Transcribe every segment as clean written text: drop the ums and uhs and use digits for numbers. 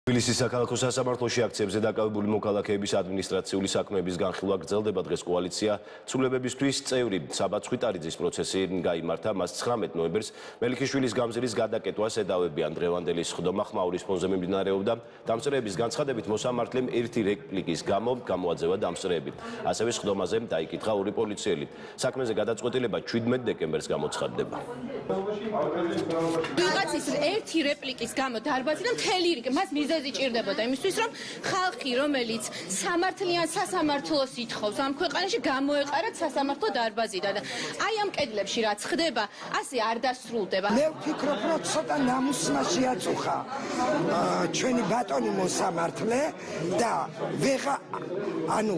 თბილისის საქალაქო სასამართლოში აქციებზე დაკავებული მოქალაქეების ადმინისტრაციული საქმეების განხილვა გრძელდება. დღეს კოალიცია ცვლილებებისთვის წევრი საბა ცხვიტარიძის პროცესი გაიმართა. მას 19 ნოემბერს მელიქიშვილის გამზირის გადაკეთვას ედავებიან. დღევანდელი სხდომა ხმაურის ფონზე მიმდინარეობდა. დამსწრეების განცხადებით მოსამართლემ ერთი რეპლიკის გამო გამოაძევა დამსწრეები. ასევე სხდომაზე დაიკითხა ორი პოლიციელი. საქმეზე გადაწყვეტილება 17 დეკემბერს გამოცხადდება. ვიღაცის ერთი რეპლიკის გამო დარბაზი და მთელი რიგი მას მიზეზი ჭირდებოდა იმისთვის, რომ ხალხი, რომელიც სამართლიან სასამართლოს ითხოვს ამ ქვეყანაში, გამოეყარათ სასამართლო დარბაზიდან. აი ამ კედლებში რაც ხდება, ასე არ დასრულდება. მე ვფიქრობ, რომ ცოტა ნამუსმა შეაწუხა ჩვენი ბატონი მოსამართლე და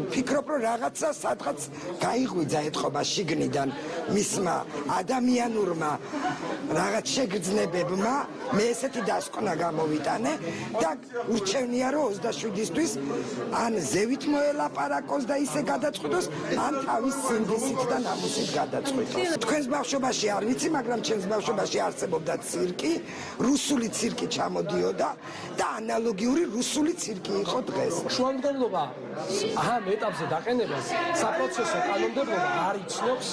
ვფიქრობ, რომ რაღაცა სადღაც გაიღვიძა ეთყობა შიგნიდან მისმა ადამიანურმა რაღაც შეგრძნებებმა. მე ესეთი დასკვნა გამოვიტანე და ურჩევნია, რომ 27-ისთვის ან ზევით მოელაპარაკოს და ისე გადაწყვიტოს, ან თავის სინდისით და ნამუსით გადაწყვიტოს. თქვენს ბავშვობაში არ ვიცი, მაგრამ ჩემს ბავშვობაში არსებობდა ცირკი, რუსული ცირკი ჩამოდიოდა და ანალოგიური რუსული ცირკი იყო დღეს. შუამდგომლობა ამ ეტაპზე დაყენებას საპროცესო კანონმდებლობა არ იცნობს.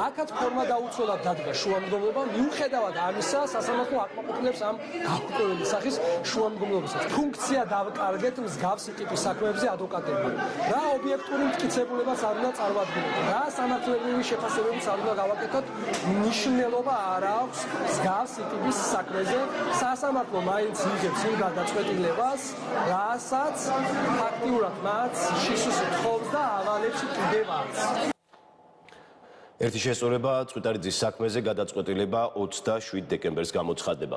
აქაც ფორმა დაუცველად დადგა შუამდგომლობა, მიუხედავად ამისა, სასამართლო აკმაყოფილებს ამ გაურკვეველი სახის შუამდგომლობასაც. ფუნქცია დავკარგეთ მსგავსი ტიპის საქმეებზე ადვოკატებმა. რა ობიექტური მტკიცებულებაც არ უნდა წარმოადგინოთ. რა სამართლებრივი შეფასებებიც არ უნდა გავაკეთოთ. მნიშვნელობა არ აქვს მსგავსი ტიპის საქმეზე. სასამართლო მაინც იღებს იმ გადაწყვეტილებას, რასაც ფაქტიურად მათ შიშის თხოვს და ავალებში კიდევ არც. ერთი შესწორება ცხვიტარიძის საქმეზე გადაწყვეტილება 27 დეკემბერს გამოცხადდება.